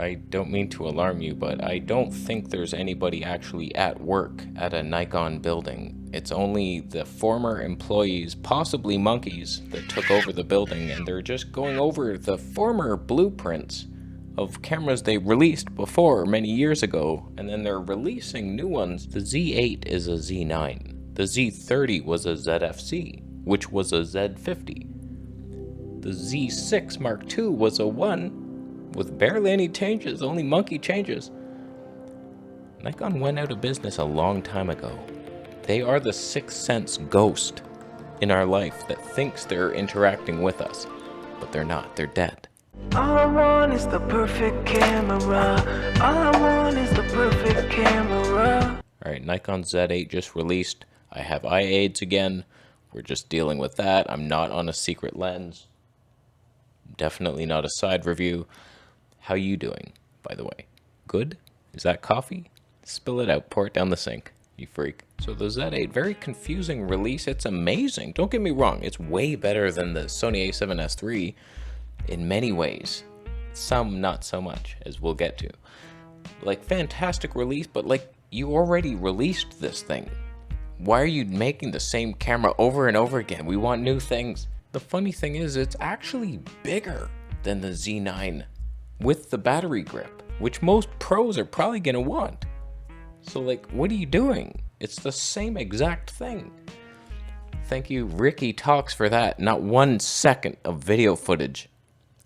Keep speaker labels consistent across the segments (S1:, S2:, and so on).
S1: I don't mean to alarm you, but I don't think there's anybody actually at work at a Nikon building. It's only the former employees, possibly monkeys, that took over the building, and they're just going over the former blueprints of cameras they released before many years ago, and then they're releasing new ones. The Z8 is a Z9. The Z30 was a ZFC, which was a Z50. The Z6 Mark II was a 1 with barely any changes, only monkey changes. Nikon went out of business a long time ago. They are the sixth sense ghost in our life that thinks they're interacting with us, but they're not, they're dead.
S2: All I want is the perfect camera. All I want is the perfect camera.
S1: Alright, Nikon Z8 just released. I have eye aids again. We're just dealing with that. I'm not on a secret lens. Definitely not a side review. How you doing, by the way? Good? Is that coffee? Spill it out, pour it down the sink, you freak. So the Z8, very confusing release. It's amazing. Don't get me wrong. It's way better than the Sony a7S III in many ways. Some not so much, as we'll get to. Like, fantastic release, but like, you already released this thing. Why are you making the same camera over and over again? We want new things. The funny thing is, it's actually bigger than the Z9 with the battery grip, which most pros are probably gonna want. So like, what are you doing? It's the same exact thing. Thank you, Ricky Talks, for that. Not 1 second of video footage.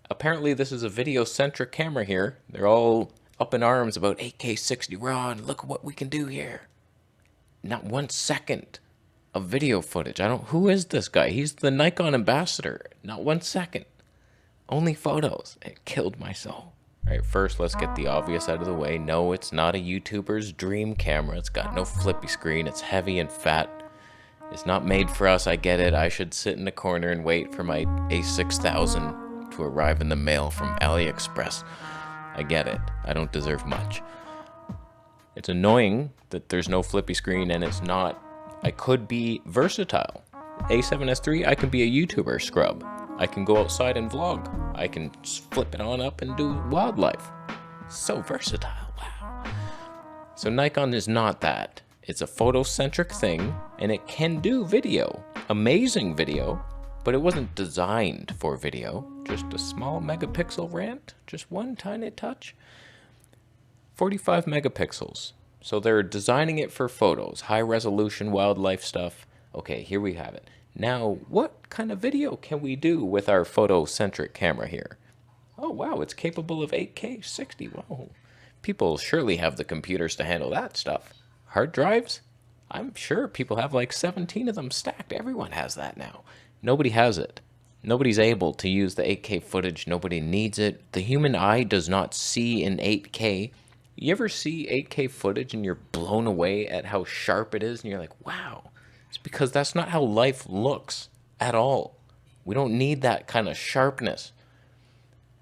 S1: Apparently this is a video-centric camera here. They're all up in arms about 8K 60 RAW and look what we can do here. Not 1 second of video footage. Who is this guy? He's the Nikon ambassador. Not 1 second. Only photos. It killed my soul. Alright, first let's get the obvious out of the way. No, it's not a YouTuber's dream camera. It's got no flippy screen. It's heavy and fat. It's not made for us, I get it. I should sit in a corner and wait for my A6000 to arrive in the mail from AliExpress. I get it. I don't deserve much. It's annoying that there's no flippy screen and it's not. I could be versatile. A7S III, I can be a YouTuber scrub. I can go outside and vlog. I can flip it on up and do wildlife. So versatile, wow. So Nikon is not that. It's a photocentric thing, and it can do video. Amazing video, but it wasn't designed for video. Just a small megapixel rant, just one tiny touch. 45 megapixels. So they're designing it for photos, high resolution wildlife stuff. Okay, here we have it. Now, what kind of video can we do with our photo-centric camera here? Oh wow, it's capable of 8K 60. Whoa. People surely have the computers to handle that stuff. Hard drives? I'm sure people have like 17 of them stacked. Everyone has that now. Nobody has it. Nobody's able to use the 8K footage. Nobody needs it. The human eye does not see in 8K. You ever see 8K footage and you're blown away at how sharp it is and you're like, wow. It's because that's not how life looks at all. We don't need that kind of sharpness.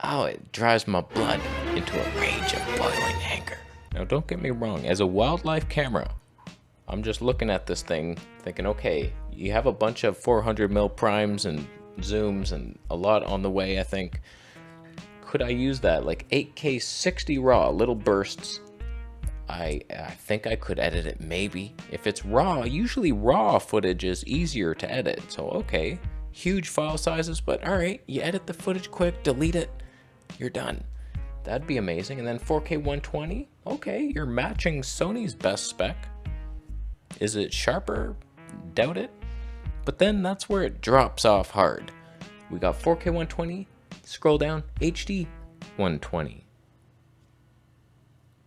S1: Oh, it drives my blood into a rage of boiling anger. Now, don't get me wrong. As a wildlife camera, I'm just looking at this thing thinking, okay, you have a bunch of 400mm primes and zooms and a lot on the way, I think. Could I use that? Like 8K 60 RAW, little bursts. I think I could edit it, maybe. If it's raw, usually raw footage is easier to edit. So, okay, huge file sizes, but all right, you edit the footage quick, delete it, you're done. That'd be amazing. And then 4K 120, okay, you're matching Sony's best spec. Is it sharper? Doubt it. But then that's where it drops off hard. We got 4K 120, scroll down, HD 120.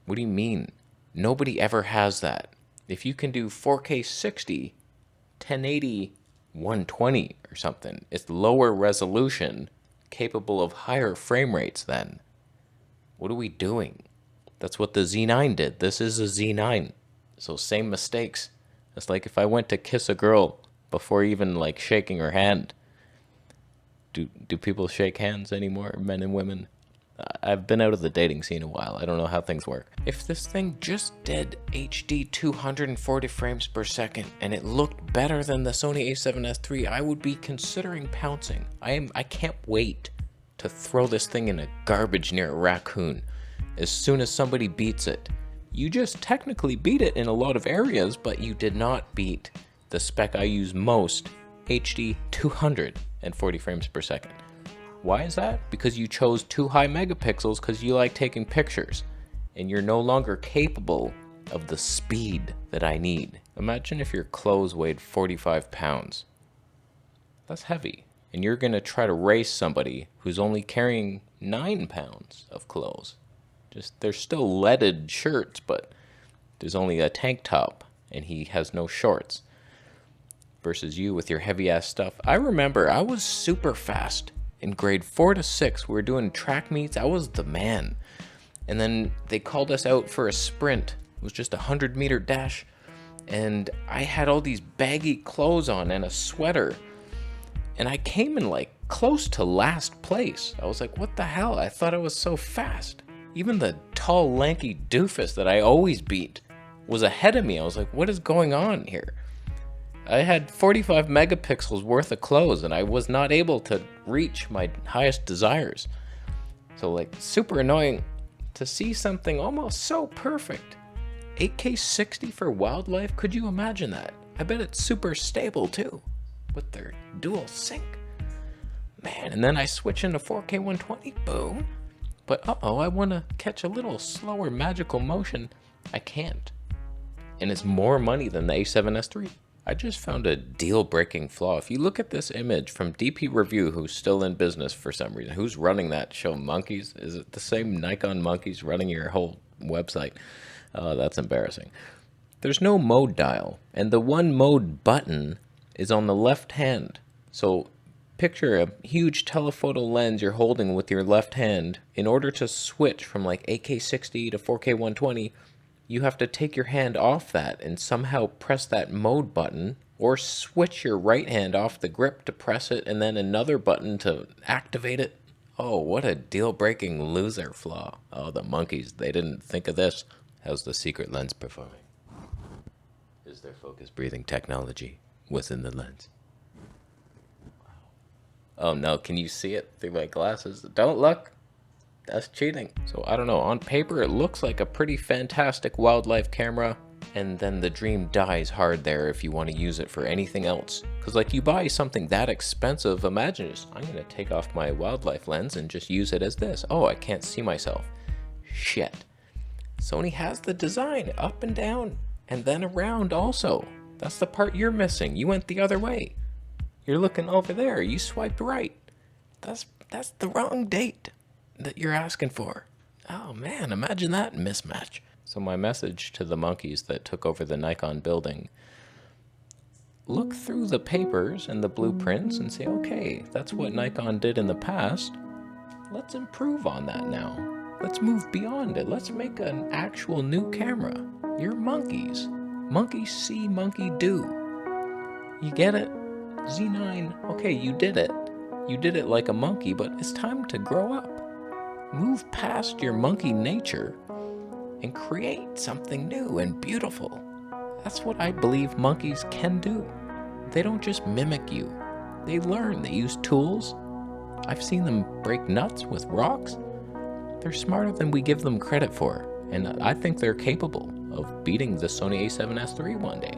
S1: What do you mean? Nobody ever has that. If you can do 4K 60, 1080, 120 or something, it's lower resolution, capable of higher frame rates then. What are we doing? That's what the Z9 did. This is a Z9. So same mistakes. It's like if I went to kiss a girl before even like shaking her hand. Do people shake hands anymore, men and women? I've been out of the dating scene a while. I don't know how things work. If this thing just did HD 240 frames per second and it looked better than the Sony a7S III, I would be considering pouncing. I can't wait to throw this thing in a garbage near a raccoon as soon as somebody beats it. You just technically beat it in a lot of areas, but you did not beat the spec I use most, HD 240 frames per second. Why is that? Because you chose too high megapixels because you like taking pictures, and you're no longer capable of the speed that I need. Imagine if your clothes weighed 45 pounds. That's heavy. And you're gonna try to race somebody who's only carrying 9 pounds of clothes. Just, they're still leaded shirts, but there's only a tank top and he has no shorts. Versus you with your heavy ass stuff. I remember I was super fast in grade 4 to 6. We were doing track meets. I was the man. And then they called us out for a sprint. It was just a 100-meter dash. And I had all these baggy clothes on and a sweater. And I came in like close to last place. I was like, what the hell? I thought I was so fast. Even the tall, lanky doofus that I always beat was ahead of me. I was like, what is going on here? I had 45 megapixels worth of clothes and I was not able to reach my highest desires. So like, super annoying to see something almost so perfect. 8K 60 for wildlife? Could you imagine that? I bet it's super stable too, with their dual sync. Man, and then I switch into 4K 120, boom. But I want to catch a little slower magical motion. I can't. And it's more money than the A7S III. I just found a deal-breaking flaw. If you look at this image from DP Review, who's still in business for some reason, who's running that show, Monkeys? Is it the same Nikon Monkeys running your whole website? Oh, that's embarrassing. There's no mode dial, and the one mode button is on the left hand. So picture a huge telephoto lens you're holding with your left hand. In order to switch from like 8K 60 to 4K 120, you have to take your hand off that and somehow press that mode button, or switch your right hand off the grip to press it and then another button to activate it. Oh, what a deal-breaking loser flaw. Oh, the monkeys, they didn't think of this. How's the secret lens performing? Is there focus breathing technology within the lens? Wow. Oh no, can you see it through my glasses? Don't look. That's cheating. So I don't know, on paper it looks like a pretty fantastic wildlife camera, and then the dream dies hard there if you want to use it for anything else. Because like, you buy something that expensive, imagine just, I'm gonna take off my wildlife lens and just use it as this. Oh, I can't see myself. Shit. Sony has the design up and down and then around also. That's the part you're missing. You went the other way. You're looking over there, you swiped right. That's the wrong date that you're asking for. Oh man, imagine that mismatch. So my message to the monkeys that took over the Nikon building: look through the papers and the blueprints and say, okay, that's what Nikon did in the past. Let's improve on that now. Let's move beyond it. Let's make an actual new camera. You're monkeys. Monkey see, monkey do. You get it? Z9, okay, you did it. You did it like a monkey, but it's time to grow up. Move past your monkey nature and create something new and beautiful. That's what I believe monkeys can do. They don't just mimic you. They learn, they use tools. I've seen them break nuts with rocks. They're smarter than we give them credit for, and I think they're capable of beating the Sony A7S III one day.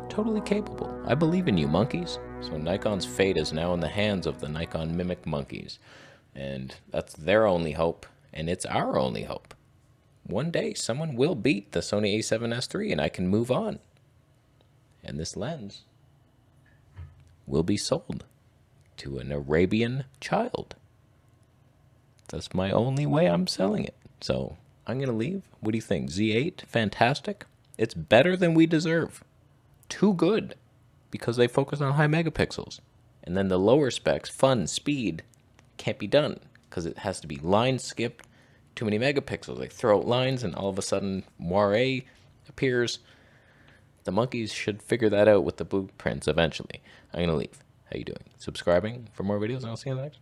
S1: Totally capable. I believe in you, monkeys. So Nikon's fate is now in the hands of the Nikon Mimic Monkeys. And that's their only hope, and it's our only hope. One day, someone will beat the Sony A7S III, and I can move on. And this lens will be sold to an Arabian child. That's my only way I'm selling it. So I'm going to leave. What do you think? Z8? Fantastic. It's better than we deserve. Too good, because they focus on high megapixels. And then the lower specs, fun, speed, can't be done because it has to be line skipped, too many megapixels. They throw out lines and all of a sudden moire appears. The monkeys should figure that out with the blueprints eventually. I'm going to leave. How you doing? Subscribing for more videos, and I'll see you in the next.